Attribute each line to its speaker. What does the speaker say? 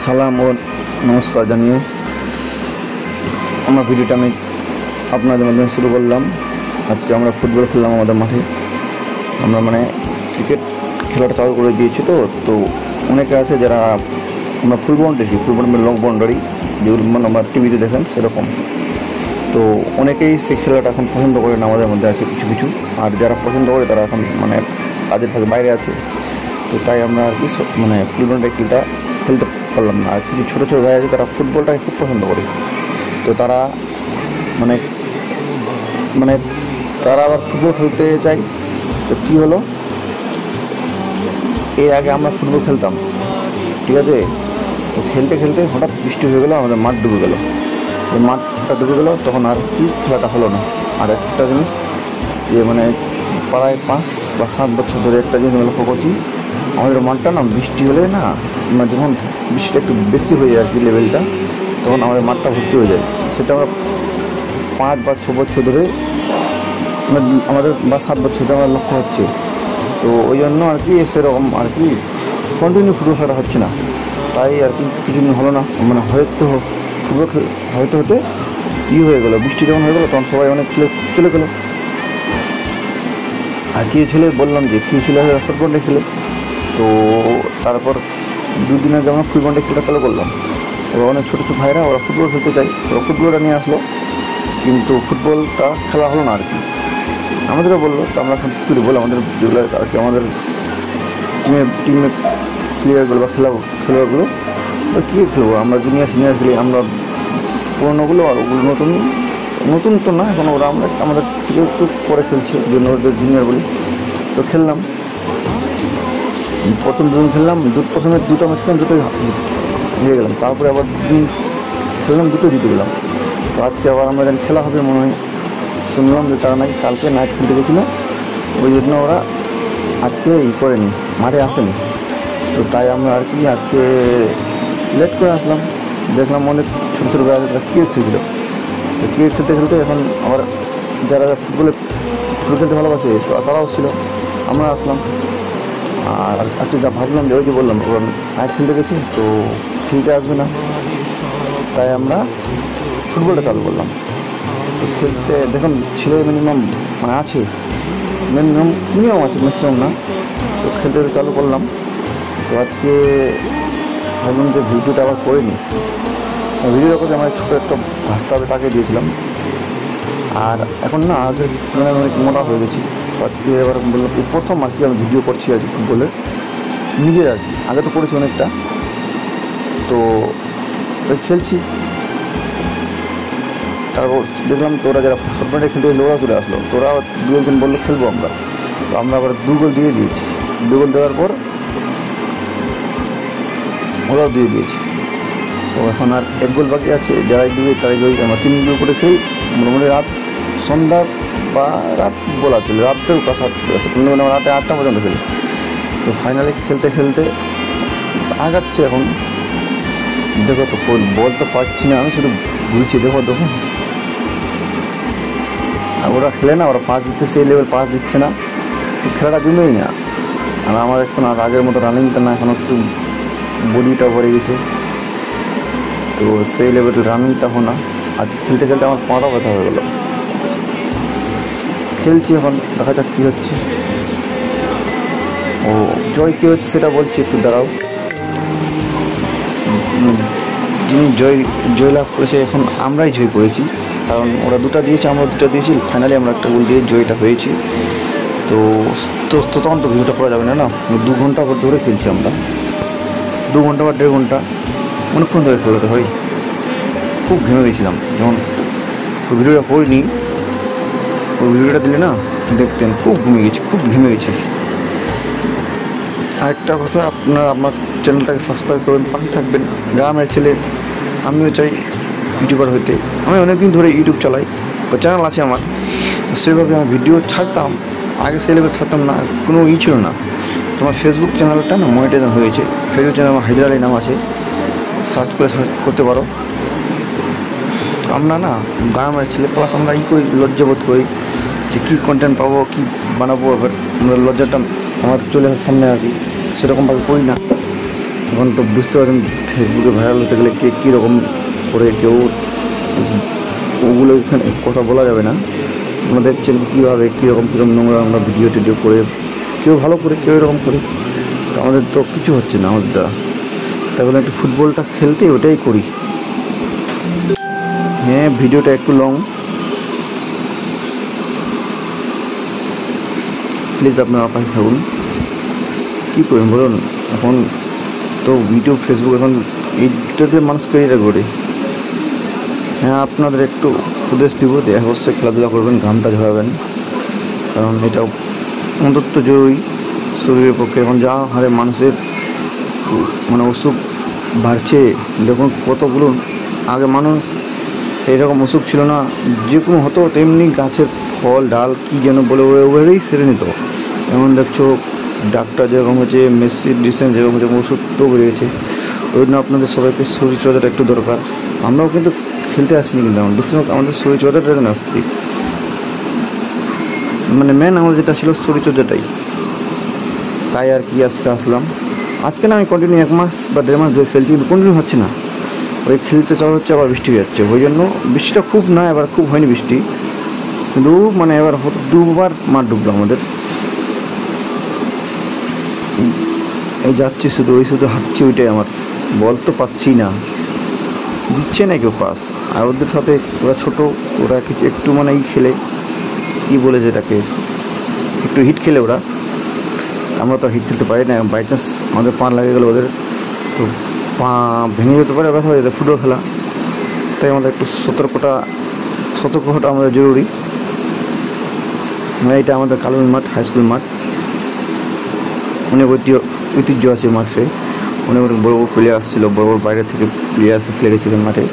Speaker 1: সালাম ও নমস্কার জানিয়ে আমার ভিডিওটা আমি আপনাদের মাধ্যমে শুরু করলাম। আজকে আমরা ফুটবল খেললাম আমাদের মাঠে। আমরা ক্রিকেট খেলাটা চালু করে দিয়েছি। তো অনেকে আছে যারা আমরা ফুল বাউন্ডারি লং বাউন্ডারি যেগুলো আমরা টিভিতে দেখেন সেরকম। তো অনেকেই সেই খেলাটা এখন পছন্দ করে না, আমাদের মধ্যে আছে কিছু কিছু। আর যারা পছন্দ করে তারা এখন কাজের ফাঁকে বাইরে আছে। তো তাই আমরা আর কি ফুল বাউন্ডারি খেলটা খেলতে পারলাম না। আর কিছু ছোটো ছোটো ভাই আছে তারা ফুটবলটাকে খুব পছন্দ করে। তো তারা তারা আবার ফুটবল খেলতে চায়। তো কী হলো, এর আগে আমরা ফুটবল খেলতাম, ঠিক আছে। তো খেলতে খেলতে হঠাৎ বৃষ্টি হয়ে গেলো, আমাদের মাঠ ডুবে গেলো। ওই মাঠটা ডুবে গেলো, তখন আর কি খেলাটা হলো না। আর একটা জিনিস যে প্রায় 5 বা 7 বছর ধরে একটা জিনিস আমি লক্ষ্য করছি, আমাদের মাঠটা না বৃষ্টি হলে না যখন বৃষ্টিটা একটু বেশি হয়ে যায় আর কি লেভেলটা, তখন আমাদের মাঠটা ভর্তি হয়ে যায়। সেটা আমরা 5 বা 6 বছর ধরে আমাদের বা 7 বছর ধরে আমার লক্ষ্য হচ্ছে। তো ওই জন্য আর কি সেরকম আর কি কন্টিনিউ ফুটবল খেলা হচ্ছে না। তাই আর কি কিছুদিন হলো না, হয়তো ফুটবল হতে হতে হয়ে গেলো। বৃষ্টি যখন হয়ে গেলো তখন সবাই অনেক চলে গেলো। আর কেউ ছেলে বললাম যে কেউ ছেলে ফুটবলটা খেলে। তো তারপর 2 দিন আগে আমরা ফুটবলটা খেলা চালু করলাম। এবার অনেক ছোটো ছোটো ভাইরা ওরা ফুটবল খেলতে চাই, ওরা ফুটবলটা নিয়ে আসলো, কিন্তু ফুটবলটা খেলা হলো না আর কি। আমাদেরও বললো। তো আমরা এখন কী করি বলো, আমাদের যেগুলো আর কি আমাদের টিমের প্লেয়ারগুলো বা খেলোয়াড়গুলো কী খেলবো, আমরা জুনিয়র সিনিয়র খেলি, আমরা পুরোনোগুলো আর ওগুলো নতুন তো না, এখন ওরা আমাদের থেকে একটু পরে খেলছে, জন্য ওদের জুনিয়র বলি। তো খেললাম, প্রথম 2 দিন খেললাম, প্রথমে 2টা ম্যাচ খেলাম, 2টোই হেরে গেলাম। তারপরে আবার 2 দিন খেললাম, 2টো জিতে গেলাম। তো আজকে আবার আমরা যেন খেলা হবে মনে হয়, শুনলাম যে তারা নাকি কালকে নাইট খেলতে গেছিলো, ওই জন্য ওরা আজকে করেনি, মাঠে আসেনি। তো তাই আমরা আর কি আজকে লেট করে আসলাম। দেখলাম অনেক ছোটো ছোটো বেড়া তারা ক্রিকেট খেলছিল। তো ক্রিকেট খেলতে খেলতে এখন আবার যারা ফুটবল খেলতে ভালোবাসে তো তারাও ছিল, আমরা আসলাম। আর আজকে যা ভাবলাম যে ওই যে বললাম ওরা নাইট খেলতে গেছে, তো খেলতে আসবে না, তাই আমরা ফুটবলটা চালু করলাম। তো খেলতে দেখুন ছেলে মিনিমাম আছে, মিনিমাম আছে, ম্যাক্সিমাম না। তো খেলতে চালু করলাম। তো আজকে ভাবলাম যে ভিডিওটা আবার করে নিই। ভিডিওটা করতে আমার ছোটো একটা ভাস্তা হবে, তাকে দিয়েছিলাম। আর এখন না আগে অনেক মোটা হয়ে গেছি। তো আজকে এবার বললাম প্রথম আজকে আমি ভিডিও করছি আজকে ফুটবলের নিজের আর কি। আগে তো করেছি অনেকটা। তো খেলছি, তারপর দেখলাম তোরা যারা ফুটবলটা খেলতে গেলে ওরা চলে আসলো। তোরা 2 দিন বললো খেলবো আমরা। তো আমরা আবার 2 গোল দিয়ে দিয়েছি। 2 গোল দেওয়ার পর ওরাও দিয়ে দিয়েছি। তো এখন আর 1 গোল বাকি আছে, যারাই দিবে তারাই জয়ী। আমরা 3 গোল করে খেলি। মোটামুটি সন্ধ্যা বা রাত বলা চলে, রাতেও কথা চলে আসে, কিন্তু আমরা রাতে 8টা পর্যন্ত খেলি। তো ফাইনালে খেলতে খেলতে আগাচ্ছে। এখন দেখো তো বল তো পাচ্ছি না, আমি শুধু ঘুরছি, দেখো আর ওরা খেলে না, ওরা পাস দিতে সেই লেভেল পাস দিচ্ছে না, তো খেলাটা জমেই না। আর আমার এখন আর আগের মতো রানিংটা না, এখন একটু বডিটা ভরে গেছে, তো সেই লেভেল রানিংটা হো না। আজ খেলতে খেলতে আমার পাটা ব্যথা হয়ে গেলো। খেলছি, এখন দেখা যাক কী হচ্ছে। ও জয় কী হচ্ছে সেটা বলছি, একটু দাঁড়াও। যিনি জয়লাভ করেছে, এখন আমরাই জয় করেছি, কারণ ওরা 2টা দিয়েছে, আমরা 2টা দিয়েছি। ফাইনালি আমরা একটা গোল দিয়ে জয়টা হয়েছি। তো তখন তো ভিডিওটা করা যাবে না, 2 ঘন্টা ধরে খেলছি আমরা, 2 ঘন্টা বা 1.5 ঘন্টা অনেকক্ষণ ধরে খেলাতে হয়। খুব ঘেমে গেছিলাম যখন ভিডিওটা করিনি। ওই ভিডিওটা দিলে না দেখতেন, খুব ঘেমে গেছি। আরেকটা কথা, আপনারা আমার চ্যানেলটাকে সাবস্ক্রাইব করবেন, পাশে থাকবেন। গ্রামের ছেলে, আমিও চাই ইউটিউবার হইতে। আমি অনেকদিন ধরে ইউটিউব চালাই, চ্যানেল আছে আমার। সেভাবে আমি ভিডিও ছাড়তাম, আগে সেই লেভেল ছাড়তাম না, কোনো ছিল না। তোমার ফেসবুক চ্যানেলটা না মনিটাইজেশন হয়েছে। ফেসবুক চ্যানেল আমার হায়দার আলী নাম আছে, সার্চ করতে পারো। আমরা না গ্রামের ছেলে, প্লাস আমরা লজ্জাবোধ করি যে কী কন্টেন্ট পাবো, কী বানাবো। এবার লজ্জাটা আমার চলে আসার সামনে আর কি, সেরকমভাবে করি না। এখন তো বুঝতে পারছেন ফেসবুকে ভাইরাল হতে গেলে কে কীরকম করে, কেউ ওগুলো এখানে কথা বলা যাবে না। আমরা দেখছেন কীভাবে কীরকম নোংরা আমরা ভিডিও টিডিও করে, কেউ ভালো করে কেউ এরকম করে, তো আমাদের তো কিছু হচ্ছে না আমাদের দ্বারা। তাই বলে একটু ফুটবলটা খেলতে ওটাই করি। হ্যাঁ, ভিডিওটা একটু লং, প্লিজ আপনারা পাশে থাকুন। কী করবেন বলুন, এখন তো ইউটিউব ফেসবুক এখন এইটাতে মানুষ ক্যারিয়ার করে। হ্যাঁ, আপনাদের একটু উপদেশ দিব যে অবশ্যই খেলাধুলা করবেন, ঘামটা ঝরাবেন, কারণ এটা অন্তত জরুরি শরীরের পক্ষে। এখন যা হারে মানুষের মানে অসুখ বাড়ছে দেখুন, কত বলুন। আগে মানুষ এরকম অসুখ ছিল না, যে কোনো হতো তেমনি গাছের ফল ডাল কী যেন বলে ওভাবেই সেরে নিত। এখন দেখছো ডাক্তার যেরকম হচ্ছে, মেডিসিন যেরকম হচ্ছে, ওষুধও বেড়ে গেছে। ওই জন্য আপনাদের সবাইকে শরীরচর্চাটা একটু দরকার। আমরাও কিন্তু খেলতে আসিনি, কিন্তু বেশিরভাগ আমাদের শরীরচর্চাটার জন্য আসছি। মানে মেন আমাদের যেটা ছিল শরীরচর্চাটাই, তাই আর কি আজকে আসলাম। আজকে না, আমি কন্টিনিউ 1 মাস বা 1.5 মাস ধরে খেলছি, কিন্তু কন্টিনিউ হচ্ছে না। ওই খেলতে চাওয়া হচ্ছে, আবার বৃষ্টি হয়ে যাচ্ছে। ওই জন্য বৃষ্টিটা খুব না, এবার খুব হয়নি বৃষ্টি, কিন্তু মানে এবার 2বার মাঠ ডুবলো আমাদের। এই যাচ্ছি শুধু হাঁটছি, ওইটাই আমার বল তো পাচ্ছি না, দিচ্ছে না কেউ পাস। আর ওদের সাথে ওরা ছোটো, ওরা একটু মানে খেলে, কী বলেছে এটাকে, একটু হিট খেলে ওরা। আমরা তো হিট খেলতে পারি না, বাই চান্স আমাদের পা লাগে গেলো ওদের, তো পা ভেঙে যেতে পারে, ব্যথা হয়ে যেতে ফুটবল খেলা। তাই আমাদের একটু সতর্ক হওয়াটা আমাদের জরুরি। এটা আমাদের কালুন মাঠ, হাই স্কুল মাঠ, অনেক ঐতিহ্য আছে মাঠে। অনেক বড় বড় প্লেয়ার আসছিলো, বড় বড় বাইরে থেকে প্লেয়ার এসে খেলে গেছিলেন মাঠে।